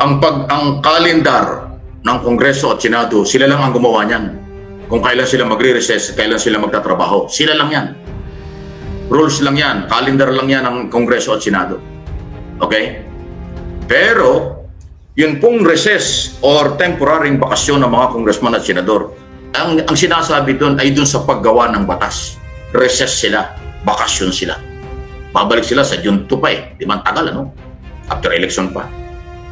Ang kalendar ng Kongreso at Senado, sila lang ang gumawa niyan. Kung kailan sila magre-recess, kailan sila magtatrabaho. Sila lang yan. Rules lang yan, calendar lang yan ng Kongreso at Senado. Okay? Pero, yun pong recess or temporaryng bakasyon ng mga congressman at senador, ang sinasabi doon ay doon sa paggawa ng batas. Recess sila, bakasyon sila. Babalik sila sa June 2 pa eh. Di man tagal, ano? After election pa.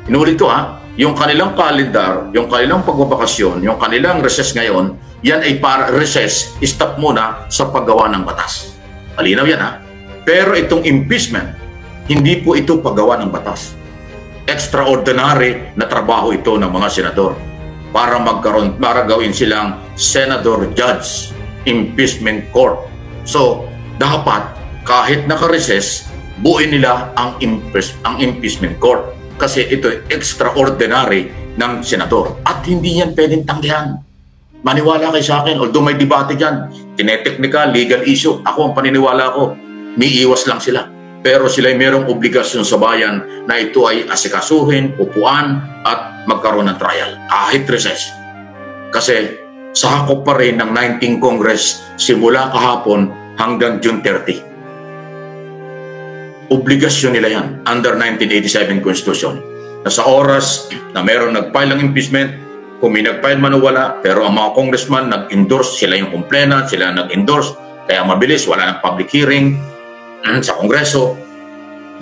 Inulit ko yung kanilang calendar, yung kanilang pagbabakasyon, yung kanilang recess ngayon, yan ay para recess, stop muna sa paggawa ng batas. Malinaw yan Pero itong impeachment, hindi po ito paggawa ng batas. Extraordinary na trabaho ito ng mga senador para gawin silang Senador Judge Impeachment Court. So, dapat kahit naka-recess, buuin nila ang impeachment court kasi ito extraordinary ng senador at hindi yan pwedeng tanggihan. Maniwala kayo sa akin, although may debate dyan, tineteknika, legal issue, ako ang paniniwala ko, may iwas lang sila. Pero sila ay merong obligasyon sa bayan na ito ay asikasuhin, upuan, at magkaroon ng trial. Kahit recess. Kasi sakop pa rin ng 19th Congress simula kahapon hanggang June 30. Obligasyon nila yan under 1987 Constitution. Na sa oras na meron nag-file ng impeachment, kung may nag-file man o wala, pero ang mga congressman nag-endorse, sila yung complainant, sila nag-endorse, kaya mabilis, wala ng public hearing sa Kongreso,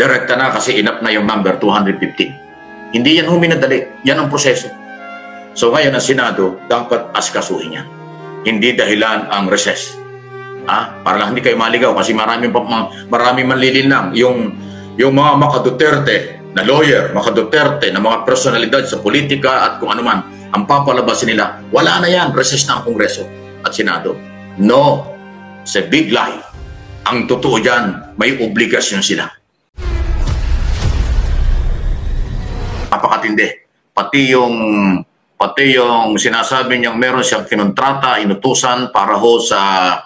direkta na kasi inap na yung number 215. Hindi yan huminadali, yan ang proseso. So ngayon ang Senado, dapat asikasuhin yan. Hindi dahilan ang recess. Para lang hindi kayo maligaw kasi maraming manlilin lang. Yung mga Duterte na lawyer, Duterte na mga personalidad sa politika at kung ano man, ang papalabasin nila, wala na yan, recess na ang Kongreso at Senado. No, it's a big lie. Ang totoo dyan, may obligasyon sila. Napakatindi. Pati yung sinasabi niyang meron siyang kinontrata, inutusan para ho sa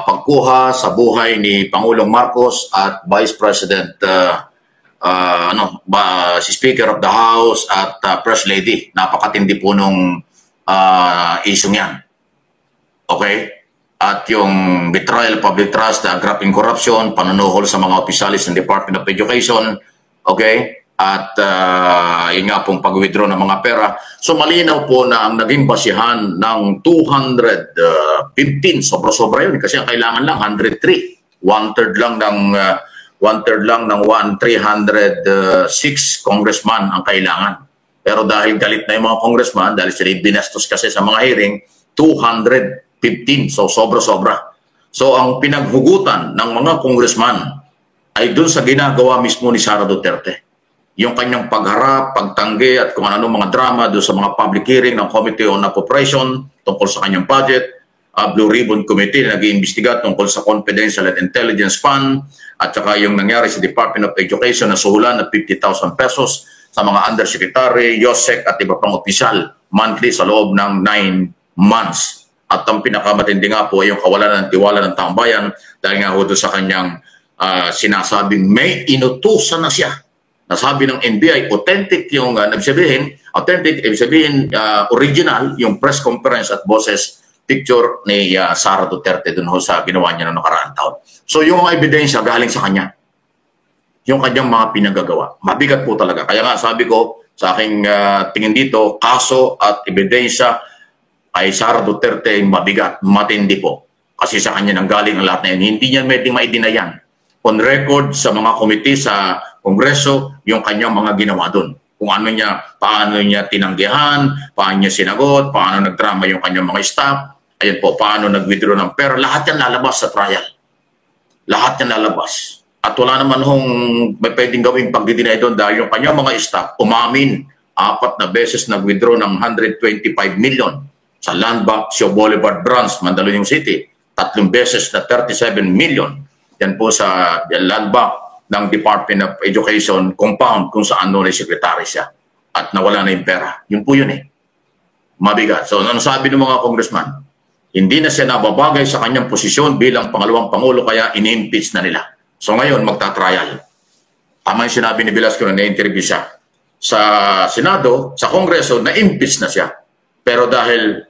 pagkuha sa buhay ni Pangulong Marcos at Vice President si Speaker of the House at First Lady. Napakatindi po nung issue niyan. Okay? At yung betrayal, public trust, grabbing corruption, panunuhol sa mga opisyalis ng Department of Education, okay? At yun nga pong pag-withdraw ng mga pera. So malinaw po na ang naging basihan ng 215, sobra-sobra yun kasi ang kailangan lang 103. One-third lang ng 306 congressman ang kailangan. Pero dahil galit na yung mga congressman, dahil sila binastos kasi sa mga hearing, 215. So, sobra-sobra. So, ang pinaghugutan ng mga congressman ay dun sa ginagawa mismo ni Sara Duterte. Yung kanyang pagharap, pagtanggi at kung ano mga drama doon sa mga public hearing ng Committee on Appropriation tungkol sa kanyang budget, Blue Ribbon Committee na nag-iimbestiga tungkol sa Confidential and Intelligence Fund at saka yung nangyari sa Department of Education na suhulan ng 50,000 pesos sa mga undersecretary, YOSEC at iba pang opisyal monthly sa loob ng 9 months. At ang pinakamatindi nga po ay yung kawalan ng tiwala ng taong bayan dahil nga ho doon sa kanyang sinasabing may inutusan na siya. Nasabi ng NBI, authentic yung authentic, ibig sabihin original yung press conference at boses picture ni Sara Duterte doon ho sa ginawa niya noong nakaraang taon. So yung mga ebidensya galing sa kanya. Yung kanyang mga pinagagawa. Mabigat po talaga. Kaya nga sabi ko sa aking tingin dito, kaso at ebidensya ay Sara Duterte ay mabigat, matindi po. Kasi sa kanya nanggaling ang lahat na yun. Hindi niya pwedeng maidinayan. On record sa mga komite sa Kongreso, yung kanyang mga ginawa doon. Kung ano niya, paano niya tinanggihan, paano niya sinagot, paano nagdrama yung kanyang mga staff, ayan po, paano nag-withdraw ng pera, lahat yan lalabas sa trial. Lahat yan lalabas. At wala naman hong may pwedeng gawing pagdidinay doon dahil yung kanyang mga staff umamin 4 na beses nag-withdraw ng 125 million sa Land Bank, Sio Boulevard Branch, Mandaluyong City. 3 beses na 37 million. Yan po sa Land Bank ng Department of Education compound kung saan noon ay secretary siya. At nawala na yung pera. Yun po yun eh. Mabigat. So, ano sabi ng mga congressman? Hindi na siya nababagay sa kanyang posisyon bilang pangalawang pangulo kaya in-impeach na nila. So ngayon, magta-trial. Tama yung sinabi ni Velasco na na-interview siya. sa Senado, sa Kongreso, na-impeach na siya. Pero dahil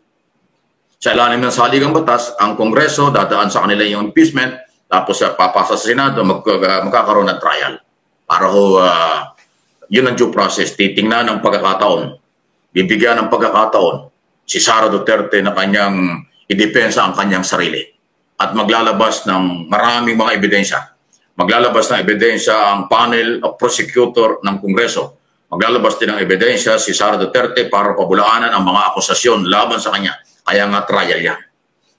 sa ilalim ng saligang batas, ang Kongreso dadaan sa kanila yung impeachment, tapos papasa sa Senado, magkakaroon ng trial. Para yun ang due process. Titingnan ng pagkakataon, bibigyan ng pagkakataon si Sara Duterte na kanyang idepensa ang kanyang sarili. At maglalabas ng maraming mga ebidensya. Maglalabas ng ebidensya ang panel of prosecutor ng Kongreso. Maglalabas din ng ebidensya si Sara Duterte para pabulaanan ang mga akusasyon laban sa kanya. Kaya nga trial yan.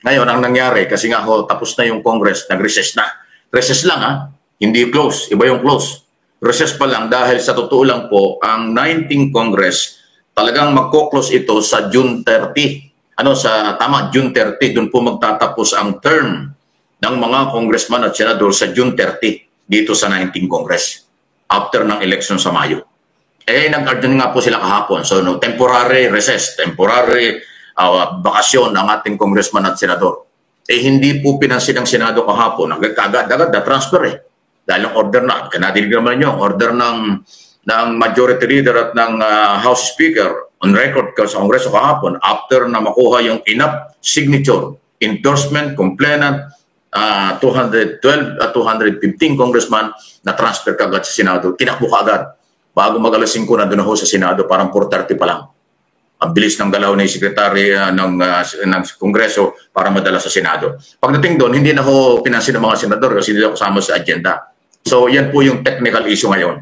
Ngayon, ang nangyari, kasi nga tapos na yung Congress, nag-recess na. Recess lang hindi close. Iba yung close. Recess pa lang dahil sa totoo lang po, ang 19th Congress, talagang magko-close ito sa June 30. June 30, doon po magtatapos ang term ng mga congressman at senador sa June 30 dito sa 19th Congress after ng election sa Mayo. Nag-adjourn nga po sila kahapon. So, temporary recess, temporary bakasyon ng ating congressman at senador. Hindi po pinansin ng Senado kahapon. Agad-agad na transfer Dahil ang order na, kanadinig naman nyo, order ng majority leader at ng House Speaker on record sa Kongreso kahapon after na makuha yung enough signature, endorsement, complainant, 212 at 215 congressman na transfer kagad sa Senado. Tinakbo agad. Bago mag-alas 5 na doon sa Senado, parang 4:30 pa lang. Ang bilis ng galaw ni Secretary ng Kongreso para madala sa Senado. Pagdating doon, hindi na ako pinansin ng mga senador kasi hindi ako kasama sa agenda. So yan po yung technical issue ngayon.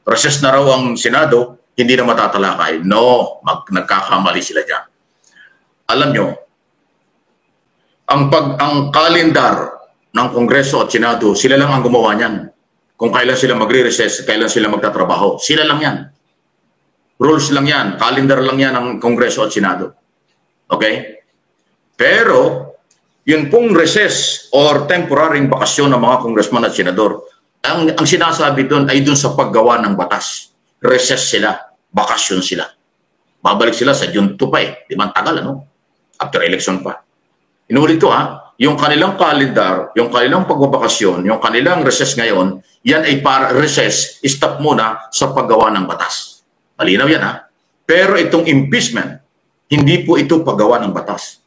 Recess na raw ang Senado, hindi na matatalakay. No, nagkakamali sila dyan. Alam nyo, ang kalendar ng Kongreso at Senado, sila lang ang gumawa niyan. Kung kailan sila magre-recess, kailan sila magtatrabaho. Sila lang yan. Rules lang yan, calendar lang yan ng Kongreso at Senado. Okay? Pero, yun pong recess or temporary bakasyon ng mga congressman at senador, ang sinasabi doon ay doon sa paggawa ng batas. Recess sila, bakasyon sila. Babalik sila sa June 2 pa Di ba? Tagal, After election pa. Inulit ko yung kanilang calendar, yung kanilang pagbabakasyon, yung kanilang recess ngayon, yan ay para recess, stop muna sa paggawa ng batas. Malinaw yan Pero itong impeachment, hindi po ito paggawa ng batas.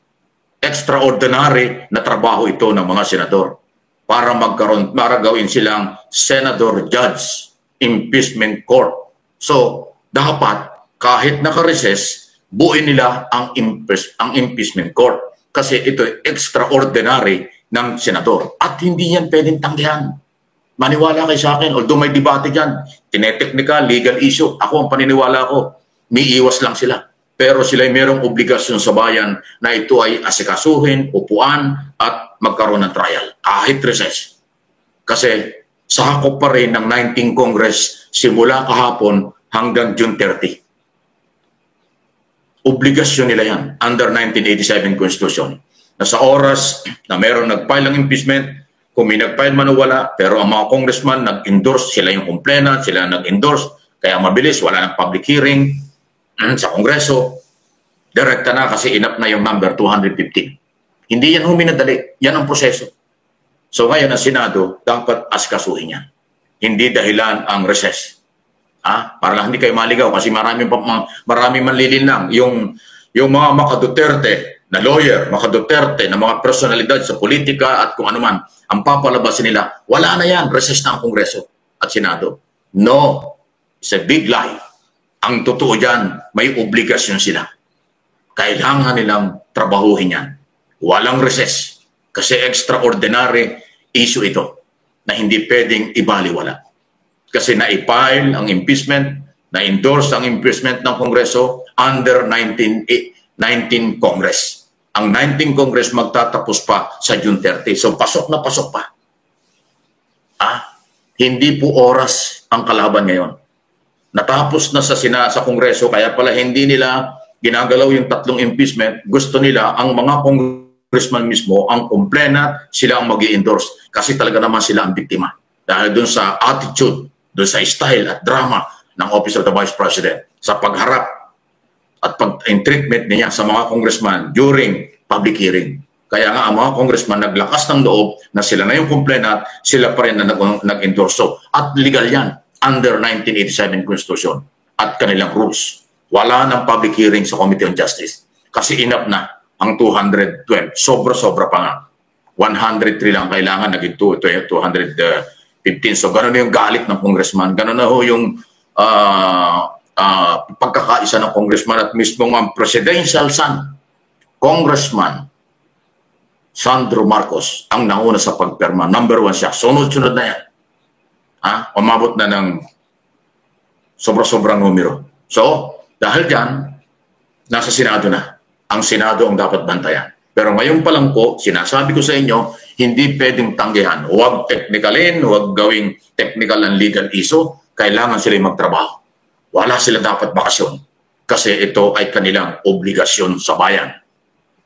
Extraordinary na trabaho ito ng mga senador para gawin silang Senador Judge Impeachment Court. So, dapat kahit naka-recess, buuin nila ang impeachment court. Kasi ito extraordinary ng senador. At hindi yan pwedeng tanggihan. Maniwala kayo sa akin, although may debate dyan, tineteknika, legal issue, ako ang paniniwala ko, may iwas lang sila. Pero sila ay mayroong obligasyon sa bayan na ito ay asikasuhin, upuan, at magkaroon ng trial, kahit recess. Kasi sakop pa rin ng 19th Congress simula kahapon hanggang June 30. Obligasyon nila yan under 1987 Constitution. Na sa oras na mayroong nag-file ng impeachment, kung may nag-file man o wala, pero ang mga congressman nag-endorse, sila yung complainant, sila nag-endorse, kaya mabilis, wala ng public hearing sa Kongreso, direkta na kasi inap na yung number 215. Hindi yan huminadali, yan ang proseso. So ngayon ang Senado, dapat askasuhin yan. Hindi dahilan ang recess. Para lang hindi kayo maligaw kasi maraming manlilin lang. Yung mga maka-Duterte na lawyer, maka-Duterte na mga personalidad sa politika at kung ano man, ang papalabasin nila, wala na yan, recess na ang Kongreso at Senado. No, it's a big lie. Ang totoo dyan, may obligasyon sila. Kailangan nilang trabahuhin yan. Walang recess. Kasi extraordinary issue ito na hindi pwedeng ibaliwala. Kasi na-file ang impeachment, na-endorse ang impeachment ng Kongreso under 19 Congress. Ang 19 Congress magtatapos pa sa June 30. So pasok na pasok pa. Hindi po oras ang kalaban ngayon. Natapos na sa Kongreso, kaya pala hindi nila ginagalaw yung tatlong impeachment. Gusto nila ang mga congressman mismo, ang complainant, sila ang mag-i-endorse. Kasi talaga naman sila ang biktima. Dahil dun sa attitude, dun sa style at drama ng Office of the Vice President, sa pagharap at pag-treatment niya sa mga congressman during public hearing. Kaya nga ang mga congressman naglakas ng loob na sila na yung complainant, sila pa rin na nag-endorso. At legal yan under 1987 Constitution. at kanilang rules. Wala ng public hearing sa Committee on Justice kasi enough na ang 212. Sobra-sobra pa nga. 103 lang kailangan, naging 215. So gano'n yung galit ng congressman. Gano'n na ho yung pagkakaisa ng congressman at mismo ang presidential son, Congressman Sandro Marcos, ang nauna sa pagpirma. Number 1 siya. Sunod-sunod na yan. Umabot na ng sobra-sobrang numero. So, dahil dyan, nasa Senado na. Ang Senado ang dapat bantayan. Pero ngayon pa lang po, sinasabi ko sa inyo, hindi pwedeng tanggihan. Huwag technicalin, huwag gawing technical and legal issue. Kailangan sila magtrabaho. Wala sila dapat bakasyon. Kasi ito ay kanilang obligasyon sa bayan.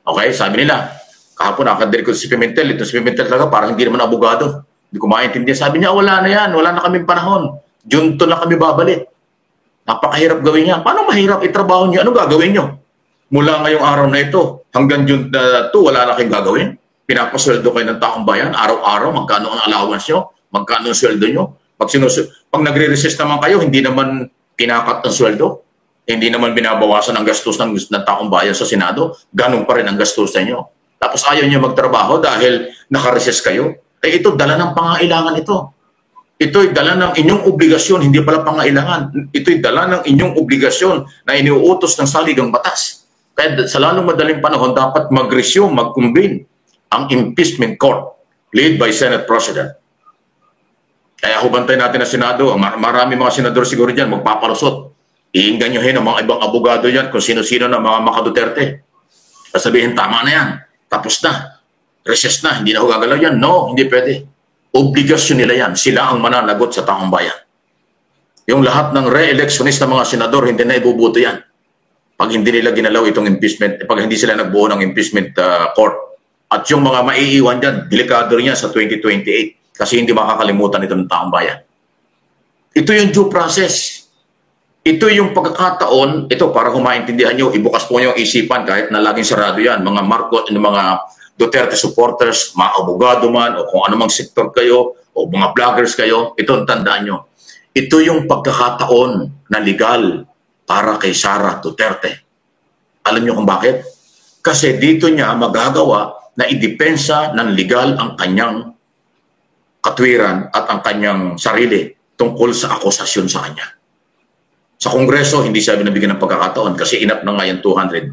Okay? Sabi nila, kahapon nakadinig ko si Pimentel. Ito si Pimentel talaga parang hindi naman abogado. Hindi ko maintindihan. Sabi niya, wala na yan. Wala na kaming panahon. Junto na kami babalik. Napakahirap gawin niya. Paano mahirap itrabaho niya? Ano gagawin niyo? Mula ngayong araw na ito, hanggang June 2, wala na kayong gagawin. Pinapasweldo kayo ng taong bayan, araw-araw, magkano ang allowance nyo, magkano ang sweldo nyo. Pag nagre-resist naman kayo, hindi naman kinakat ang sweldo, hindi naman binabawasan ang gastos ng taong bayan sa Senado, ganun pa rin ang gastos sa inyo. Tapos ayaw nyo magtrabaho dahil nakaresist kayo. Ito, dala ng pangailangan ito. Ito'y dala ng inyong obligasyon, hindi pala pangailangan. Ito'y dala ng inyong obligasyon na iniuutos ng saligang batas. Kaya sa lalong madaling panahon, dapat mag-resume, mag-convene ang impeachment court led by Senate President. Kaya hubantay natin na Senado, marami mga senador siguro dyan magpapalusot. Iinganyohin ang mga ibang abogado dyan kung sino-sino na mga Duterte. Sabihin, tama na yan. Tapos na. Recess na. Hindi na ako gagalaw yan. No, hindi pwede. Obligasyon nila yan. Sila ang mananagot sa taong bayan. Yung lahat ng re-electionist na mga senador, hindi na ibubuto yan. Pag hindi nila ginalaw itong impeachment, pag hindi sila nagbuo ng impeachment court. At yung mga maiiwan dyan, delikado rin yan sa 2028 kasi hindi makakalimutan ito ng taong bayan. Ito yung due process. Ito yung pagkakataon, ito para humaintindihan nyo, ibukas po nyo ang isipan kahit na laging sarado yan, mga Marcos, mga Duterte supporters, mga abogado man, o kung anumang sektor kayo, o mga vloggers kayo, ito ang tandaan nyo. Ito yung pagkakataon na legal para kay Sara Duterte. Alam niyo kung bakit? Kasi dito niya magagawa na idepensa ng legal ang kanyang katwiran at ang kanyang sarili tungkol sa akusasyon sa kanya. Sa Kongreso, hindi siya binabigyan ng pagkakataon kasi inap na nga yung 200.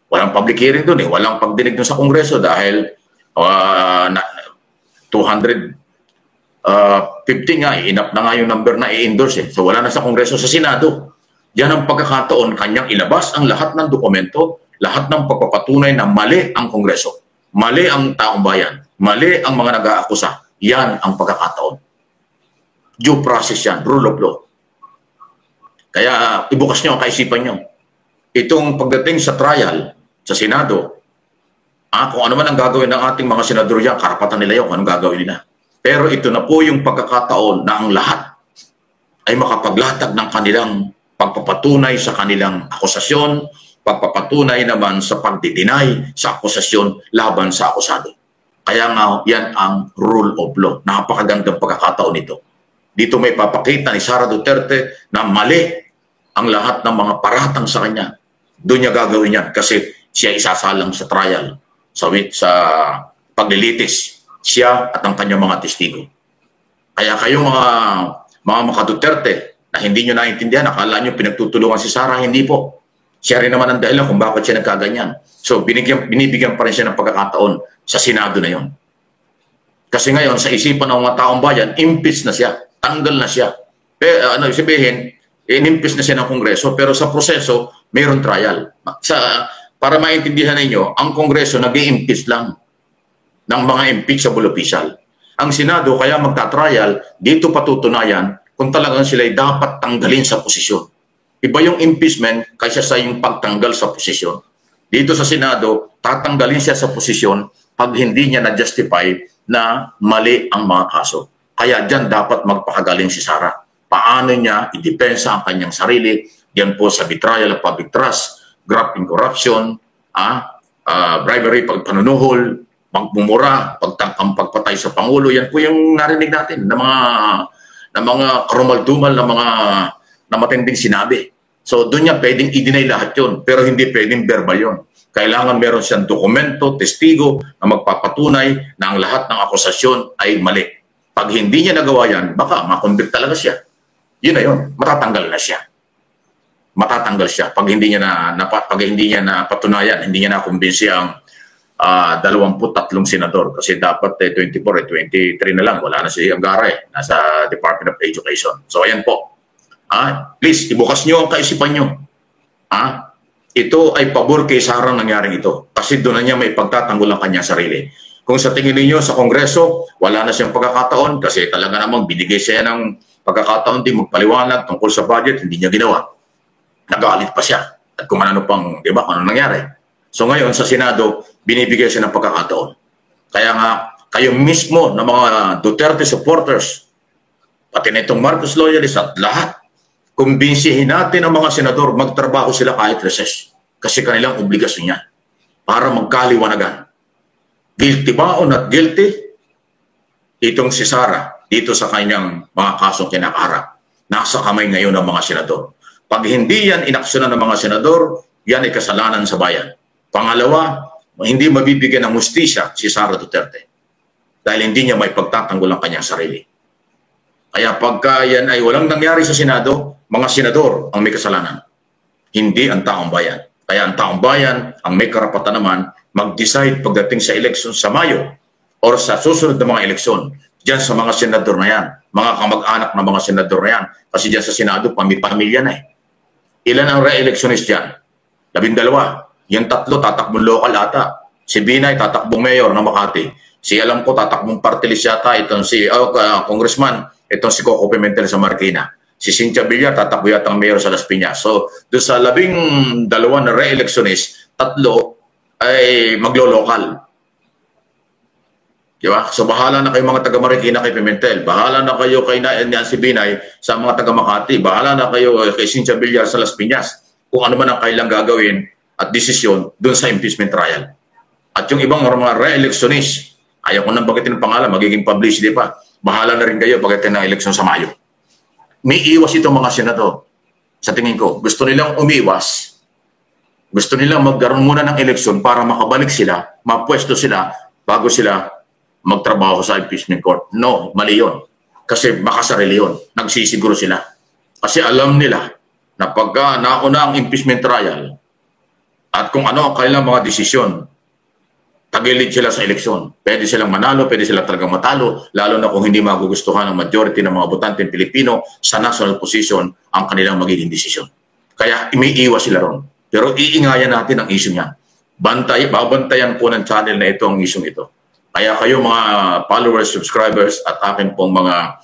Walang public hearing doon eh. Walang pagdinig doon sa Kongreso dahil 215 nga, inap na nga yung number na i-endorse eh. So wala na sa Kongreso, sa Senado. Yan ang pagkakataon, kanyang ilabas ang lahat ng dokumento, lahat ng pagpapatunay na mali ang Kongreso, mali ang taong bayan, mali ang mga nag-aakusa. Yan ang pagkakataon. Due process yan, rule of law. Kaya ibukas nyo ang kaisipan nyo. Itong pagdating sa trial, sa Senado, kung ano man ang gagawin ng ating mga senador yan, karapatan nila yun, anong gagawin nila. Pero ito na po yung pagkakataon na ang lahat ay makapaglatag ng kanilang pagpapatunay sa kanilang akusasyon, pagpapatunay naman sa pagdideny sa akusasyon laban sa akusado. Kaya nga, yan ang rule of law. Napakagandang pagkakataon nito. Dito may papakita ni Sara Duterte na mali ang lahat ng mga paratang sa kanya. Doon niya gagawin yan kasi siya isasalang sa trial, sa paglilitis. Siya at ang kanyang mga testigo. Kaya kayong mga Duterte, na hindi nyo naintindihan, akala nyo pinagtutulungan si Sara, hindi po. Siya rin naman ang dahilan kung bakit siya nagkaganyan. So, binibigyan pa rin siya ng pagkakataon sa Senado na yon. Kasi ngayon, sa isipan ng mga taong bayan, impeach na siya, tanggal na siya. Pero, sabihin, in-impeach na siya ng Kongreso, pero sa proseso, mayroon trial. Para maintindihan ninyo, ang Kongreso nag-i-impeach lang ng mga impeachable official. Ang Senado, kaya magta-trial, dito patutunayan kung talagang sila'y dapat tanggalin sa posisyon. Iba yung impeachment kaysa sa yung pagtanggal sa posisyon. Dito sa Senado, tatanggalin siya sa posisyon pag hindi niya na-justify na mali ang mga kaso. Kaya dyan dapat magpakagaling si Sara. Paano niya idepensa ang kanyang sarili? Yan po sa betrayal of public trust, graft and corruption, bribery, pagpanunuhol, pagmumura, pagpatay sa Pangulo. Yan po yung narinig natin ng mga karumal-dumal na mga na matinding sinabi. So doon niya pwedeng i-deny lahat yun, pero hindi pwedeng verbal yun. Kailangan meron siyang dokumento, testigo na magpapatunay na ang lahat ng akusasyon ay mali. Pag hindi niya nagawa yan, baka makonvict talaga siya. Yun na yun, matatanggal na siya. Matatanggal siya pag hindi niya napatunayan, hindi niya nakumbinsi ang 23 senador. Kasi dapat 24, 23 na lang. Wala na si Angara nasa Department of Education. So ayan po. Please, ibukas niyo ang kaisipan niyo. Ito ay pabor kay Sara nangyaring ito. Kasi doon na niya may pagtatanggol ang kanyang sarili. Kung sa tingin niyo sa Kongreso, wala na siyang pagkakataon kasi talaga namang binigay siya ng pagkakataon din magpaliwanag tungkol sa budget, hindi niya ginawa. Nagalit pa siya. At kung ano pang, di ba, kung ano nangyari. So ngayon sa Senado, binibigay siya ng pagkakataon. Kaya nga, kayo mismo na mga Duterte supporters, pati na itong Marcos loyalists at lahat, kumbinsihin natin ang mga senador, magtrabaho sila kahit recess. Kasi kanilang obligasyon yan. Para magkaliwanagan. Guilty ba o not guilty? Itong si Sara, dito sa kanyang mga kasong kinakaharap, nasa kamay ngayon ng mga senador. Pag hindi yan inaksyonan ng mga senador, yan ay kasalanan sa bayan. Pangalawa, hindi mabibigyan ng hustisya si Sara Duterte. Dahil hindi niya may pagtatanggol ang kanyang sarili. Kaya pagka yan ay walang nangyari sa Senado, mga senador ang may kasalanan. Hindi ang taong bayan. Kaya ang taong bayan ang may karapatan naman mag-decide pagdating sa eleksyon sa Mayo or sa susunod na mga eleksyon. Diyan sa mga senador na yan, mga kamag-anak na mga senador na yan. Kasi diyan sa Senado, pamilya na Ilan ang re-electionist dyan? 12. Yung 3 tatakbong local ata. Si Binay tatakbong mayor ng Makati. Si alam ko tatakbong party list yata itong si congressman, itong si Coco Pimentel sa Marikina. Si Cynthia Villar tatakbo yata ang mayor sa Las Piñas. So, doon sa 12 na re-electionist, 3 ay maglo-local. Diba? So, bahala na kayo mga taga-Marikina kay Pimentel. Bahala na kayo kay Nancy Binay sa mga taga-Makati. Bahala na kayo kay Cynthia Villar sa Las Piñas. Kung ano man ang kailang gagawin at desisyon doon sa impeachment trial. At yung ibang mga re-electionist, ayaw ko nang bagitin ng pangalan, magiging publicity pa. Bahala na rin kayo pagdating ng eleksyon sa Mayo. May iwas itong mga senador. Sa tingin ko, gusto nilang umiwas. Gusto nilang magkaroon muna ng eleksyon para makabalik sila, mapwesto sila, bago sila magtrabaho sa impeachment court. No, mali yun. Kasi baka sarili yun. Nagsisiguro sila. Kasi alam nila na pagka nauna ang impeachment trial at kung ano ang kailang mga desisyon, tagilid sila sa eleksyon. Pwede silang manalo, pwede silang talagang matalo, lalo na kung hindi magugustuhan ng majority ng mga botanteng Pilipino sa national position ang kanilang magiging desisyon. Kaya may iwas sila ron. Pero iingayan natin ang issue niya. Babantayan po ng channel na ito ang issue ito. Kaya kayo mga followers, subscribers at akin pong mga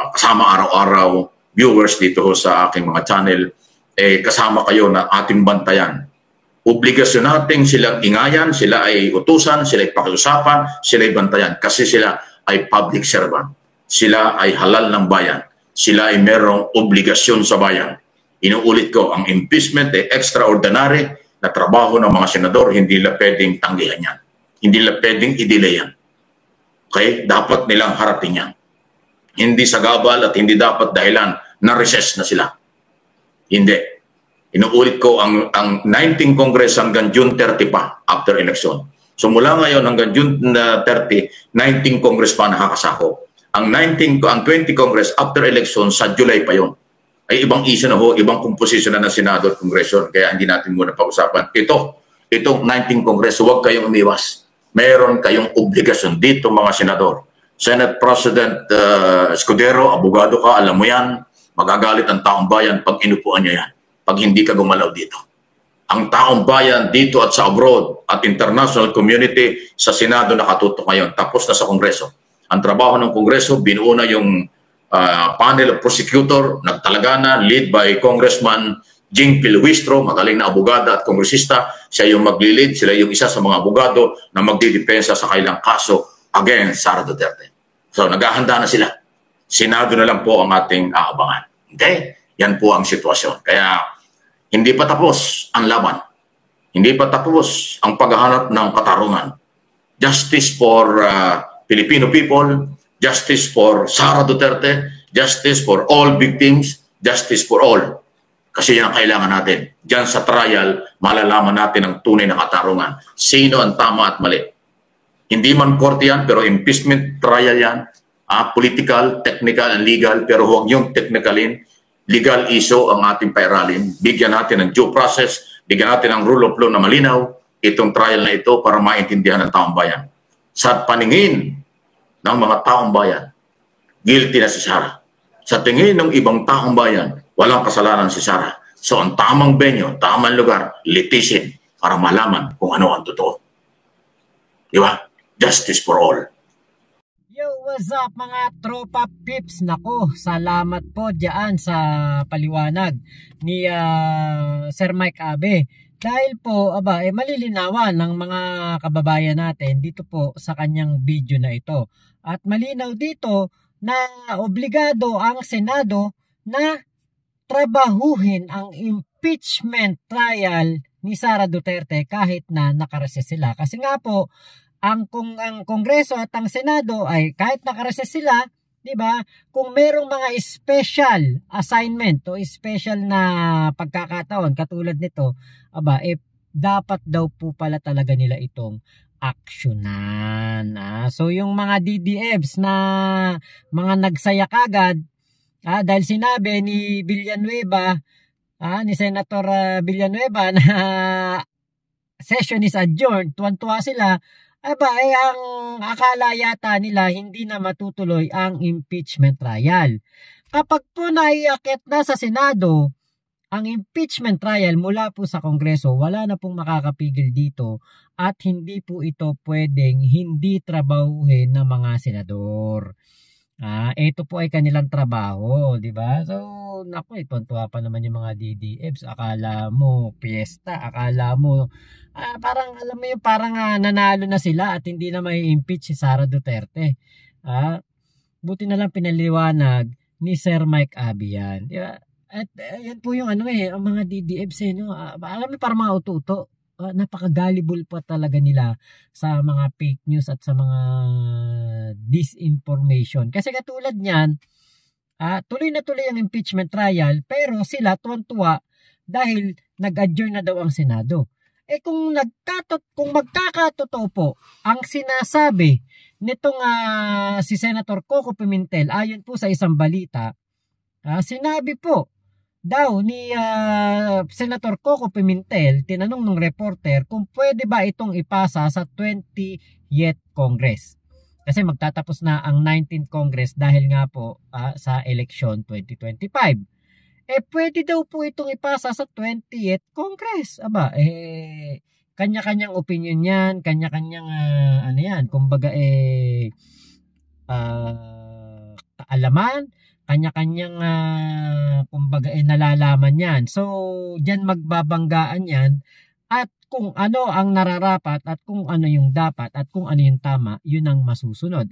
kasama araw-araw viewers dito sa aking mga channel, kasama kayo na ating bantayan. Obligasyon natin silang ingayan, sila ay utusan, sila ay pakiusapan, sila ay bantayan kasi sila ay public servant. Sila ay halal ng bayan. Sila ay merong obligasyon sa bayan. Inuulit ko, ang impeachment ay extraordinary na trabaho ng mga senador, hindi nila pwedeng tanggihan yan. Hindi nila pwedeng i-delay yan. Okay? Dapat nilang harapin yan. Hindi sagabal at hindi dapat dahilan na recess na sila. Hindi. Inuulit ko, ang 19 Congress hanggang June 30 pa after election. So mula ngayon hanggang June 30, 19 Congress pa nakakasako. Ang 20 Congress after election sa July pa yon. Ay ibang issue na ho, ibang composition na ng Senado at Congression. Kaya hindi natin muna pag-usapan. Itong 19 Congress, huwag kayong umiwas. Meron kayong obligasyon dito mga senador. Senate President Escudero, abogado ka, alam mo yan, magagalit ang taong bayan pag inupuan niya yan. Pag hindi ka gumalaw dito. Ang taong bayan dito at sa abroad at international community sa Senado nakatutok ngayon. Tapos na sa Kongreso. Ang trabaho ng Kongreso, binuo na yung panel of prosecutor, nagtalaga na, lead by Congressman Jing Pilhuistro, magaling na abogada at kongresista. Siya yung maglilid, sila yung isa sa mga abogado na magdidepensa sa kailang kaso against Sara Duterte. So naghahanda na sila. Senado na lang po ang ating aabangan. Okay? Yan po ang sitwasyon. Kaya hindi pa tapos ang laban. Hindi pa tapos ang paghahanap ng katarungan. Justice for Filipino people, justice for Sara Duterte, justice for all victims, Justice for all. Kasi yan ang kailangan natin. Diyan sa trial, malalaman natin ang tunay na katarungan. Sino ang tama at mali. Hindi man korte yan, pero impeachment trial yan. Political, technical, and legal. Pero huwag yung technicalin. Legal issue ang ating pairalin. Bigyan natin ng due process. Bigyan natin ng rule of law na malinaw. Itong trial na ito para maintindihan ng taong bayan. Sa paningin ng mga taong bayan, guilty na si Sara. Sa tingin ng ibang taong bayan, walang kasalanan si Sara. So ang tamang venue, tamang lugar, litisin para malaman kung ano ang totoo. Di ba? Justice for all. Yo, what's up mga tropa pips? Nako, salamat po dyan sa paliwanag ni Sir Mike Abe. Dahil po, malilinawan ng mga kababayan natin dito po sa kanyang video na ito. At malinaw dito na obligado ang Senado na trabahuhin ang impeachment trial ni Sara Duterte kahit na nakareses sila. Kasi nga po, ang Kongreso at ang Senado ay kahit nakareses sila, di ba? Kung merong mga special assignment o special na pagkakataon katulad nito, dapat daw po pala talaga nila itong aksyonan. So yung mga DDFs na mga nagsaya kagad, dahil sinabi ni Villanueva, ni Senator Villanueva na session is adjourned, tuwan-tuwa sila, ang akala yata nila hindi na matutuloy ang impeachment trial. Kapag po naiakit na sa Senado ang impeachment trial mula po sa Kongreso, wala na pong makakapigil dito at hindi po ito pwedeng hindi trabahuhin ng mga senador. Ito po ay kanilang trabaho, di ba? So, naku, tuntua pa naman yung mga DDFs. Akala mo piyesta, akala mo parang alam mo yung parang nanalo na sila at hindi na may impeach si Sara Duterte. Buti na lang pinaliwanag ni Sir Mike Abe yan. Di ba? At yan po yung ang mga DDFs no? Alam mo parang mga uto-uto. Napaka-gullible pa talaga nila sa mga fake news at sa mga disinformation. Kasi katulad niyan, tuloy na tuloy ang impeachment trial pero sila tuwan-tuwa dahil nag-adjourn na daw ang Senado. Kung magkakatotoo po ang sinasabi nitong si Senator Coco Pimentel ayon po sa isang balita, sinabi po daw ni Senator Coco Pimentel, tinanong ng reporter kung pwede ba itong ipasa sa 20th Congress. Kasi magtatapos na ang 19th Congress dahil nga po sa election 2025. Pwede daw po itong ipasa sa 20th Congress. Kanya-kanyang opinion yan, kanya-kanyang yan, kumbaga kaalaman, kanya-kanyang kumbaga nalalaman yan. So, diyan magbabanggaan yan at kung ano ang nararapat at kung ano yung dapat at kung ano yung tama, yun ang masusunod.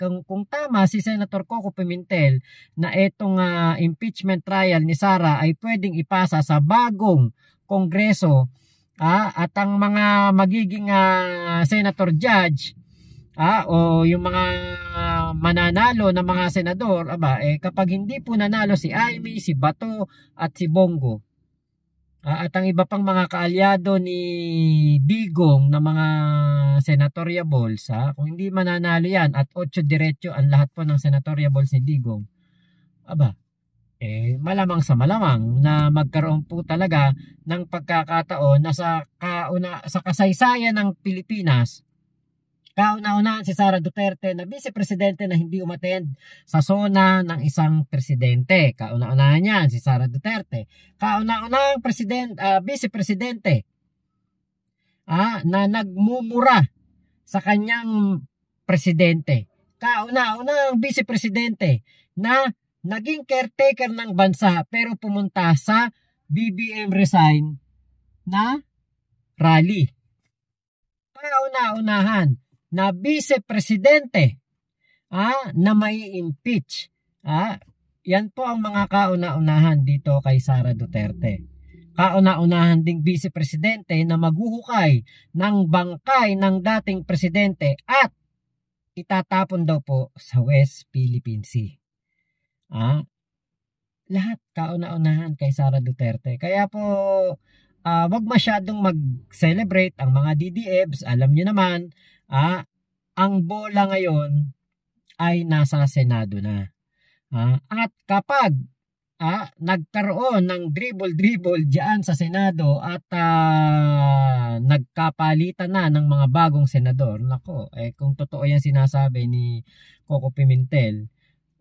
Kung tama si Senator Coco Pimentel na itong impeachment trial ni Sara ay pwedeng ipasa sa bagong Kongreso at ang mga magiging senator judge o yung mga mananalo na mga senador, kapag hindi po nanalo si Amy, si Bato at si Bongo, at ang iba pang mga kaalyado ni Digong na mga senatoriables, kung hindi mananalo yan at 8 diretso ang lahat po ng senatoriables ni Digong, malamang sa malamang na magkaroon po talaga ng pagkakataon na sa kasaysayan ng Pilipinas, kauna-unahan si Sara Duterte na vice-presidente na hindi umattend sa SONA ng isang presidente. Kauna-unahan yan si Sara Duterte. Kauna-unahang vice-presidente na nagmumura sa kanyang presidente. Kauna-unahang vice-presidente na naging caretaker ng bansa pero pumunta sa BBM resign na rally. Kauna-unahan na vice-presidente na mai-impeach. Yan po ang mga kauna-unahan dito kay Sara Duterte. Kauna-unahan ding vice-presidente na maghuhukay ng bangkay ng dating presidente at itatapon daw po sa West Philippine Sea. lahat kauna-unahan kay Sara Duterte. Kaya po, wag masyadong mag-celebrate ang mga DDEBs. Alam nyo naman, ang bola ngayon ay nasa Senado na. At kapag nagkaroon ng dribble-dribble diyan sa Senado at nagkapalitan na ng mga bagong senador, nako, kung totoo yan sinasabi ni Coco Pimentel,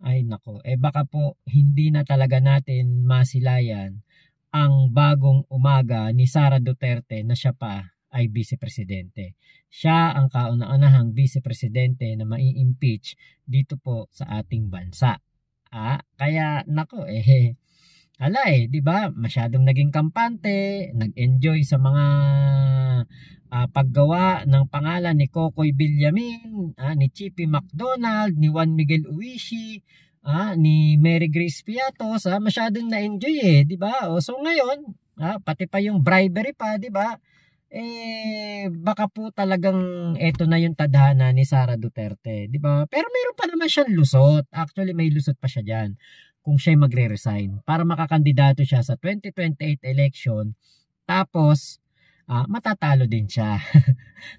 ay nako, baka po hindi na talaga natin masilayan ang bagong umaga ni Sara Duterte na siya pa ay vice-presidente. Siya ang kauna-unahang vice-presidente na mai-impeach dito po sa ating bansa. Kaya nako, di ba? Masyadong naging kampante, nag-enjoy sa mga paggawa ng pangalan ni Kokoy Villamin, ni Chippy McDonald, ni Juan Miguel Uishi, ni Mary Grace Piatos, masyadong na-enjoy di ba? So ngayon, pati pa yung bribery pa, di ba? Baka po talagang eto na yung tadhana ni Sara Duterte, di ba? Pero meron pa naman siyang lusot. Actually, may lusot pa siya diyan kung siya magre-resign para makakandidato siya sa 2028 election. Tapos matatalo din siya.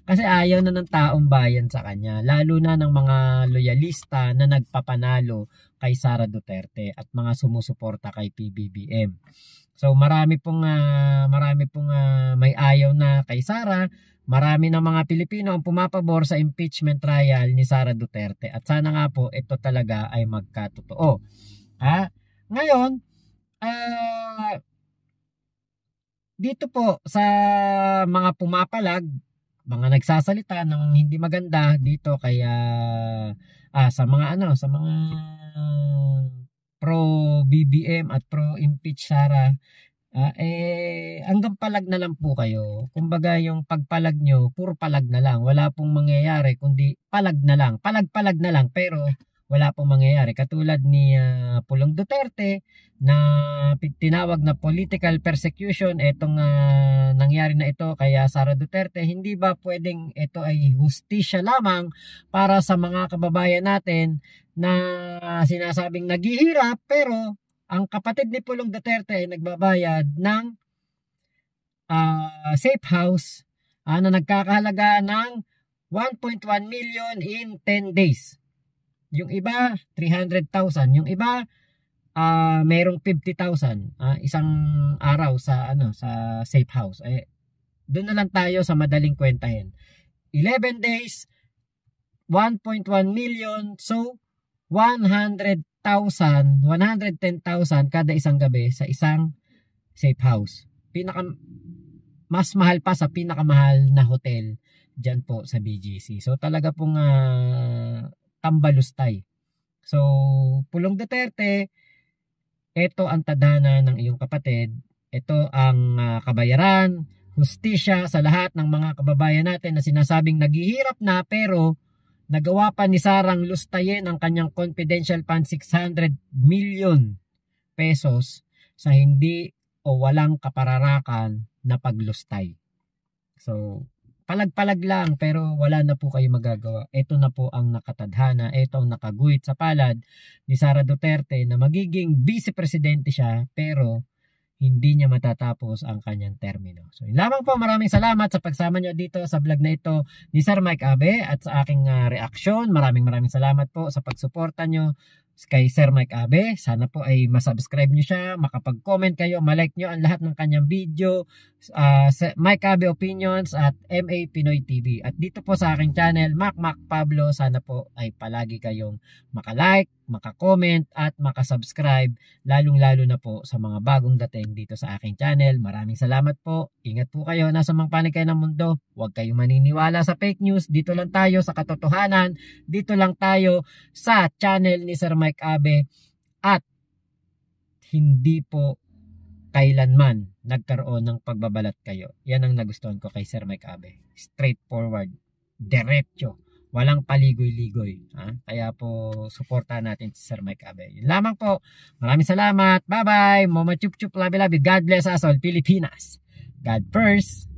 Kasi ayaw na ng taong bayan sa kanya, lalo na ng mga loyalista na nagpapanalo kay Sara Duterte at mga sumusuporta kay PBBM. So marami pong may ayaw na kay Sara. Marami ng mga Pilipino ang pumapabor sa impeachment trial ni Sara Duterte. At sana nga po ito talaga ay magkatotoo. Ngayon, dito po sa mga pumapalag, mga nagsasalita ng hindi maganda dito kaya sa mga pro BBM at pro impeach Sara, hanggang palag na lang po kayo. Kumbaga yung pagpalag nyo, puro palag na lang, wala pong mangyayari kundi palag na lang, palag na lang, pero wala pong mangyayari. Katulad ni Pulong Duterte na tinawag na political persecution, etong nangyari na ito kaya Sara Duterte. Hindi ba pwedeng ito ay hustisya lamang para sa mga kababayan natin na sinasabing naghihirap, pero ang kapatid ni Pulong Duterte ay nagbabayad ng safe house na nagkakahalaga ng 1.1 million in 10 days. Yung iba 300,000, yung iba merong 50,000 isang araw sa sa safe house. Doon na lang tayo sa madaling kwentahin. 11 days, 1.1 million, so 110,000 kada isang gabi sa isang safe house. Mas mahal pa sa pinakamahal na hotel dyan po sa BGC. So talaga pong tambalustay. So Pulong Duterte, ito ang tadhana ng iyong kapatid. Ito ang kabayaran, hustisya sa lahat ng mga kababayan natin na sinasabing naghihirap na, pero nagawa pa ni Sarang lustayin ang kanyang confidential fund 600 million pesos sa hindi o walang kapararakan na paglustay. So palag-palag lang, pero wala na po kayo magagawa. Ito na po ang nakatadhana, ito ang nakaguhit sa palad ni Sara Duterte na magiging vice-presidente siya, pero hindi niya matatapos ang kanyang termino. So yun lamang po, maraming salamat sa pagsama niyo dito sa vlog na ito ni Sir Mike Abe at sa aking reaksyon. Maraming salamat po sa pagsuporta niyo kay Sir Mike Abe. Sana po ay masubscribe niyo siya, makapag-comment kayo, malike niyo ang lahat ng kanyang video, Mike Abe Opinions at MA Pinoy TV. At dito po sa aking channel, Mac Pablo, sana po ay palagi kayong makalike, maka-comment at maka-subscribe, lalong-lalo na po sa mga bagong dating dito sa aking channel. Maraming salamat po. Ingat po kayo, nasa mang panig kayo ng mundo. Huwag kayong maniniwala sa fake news. Dito lang tayo sa katotohanan. Dito lang tayo sa channel ni Sir Mike Abe. At hindi po kailanman nagkaroon ng pagbabalat kayo. Yan ang nagustuhan ko kay Sir Mike Abe. Straightforward, diretso, walang paligoy-ligoy. Kaya po, suportahan natin si Sir Mike Abe. Yun lamang po. Maraming salamat. Bye-bye. Mama chup chup, labi-labi. God bless us all, Pilipinas. God first.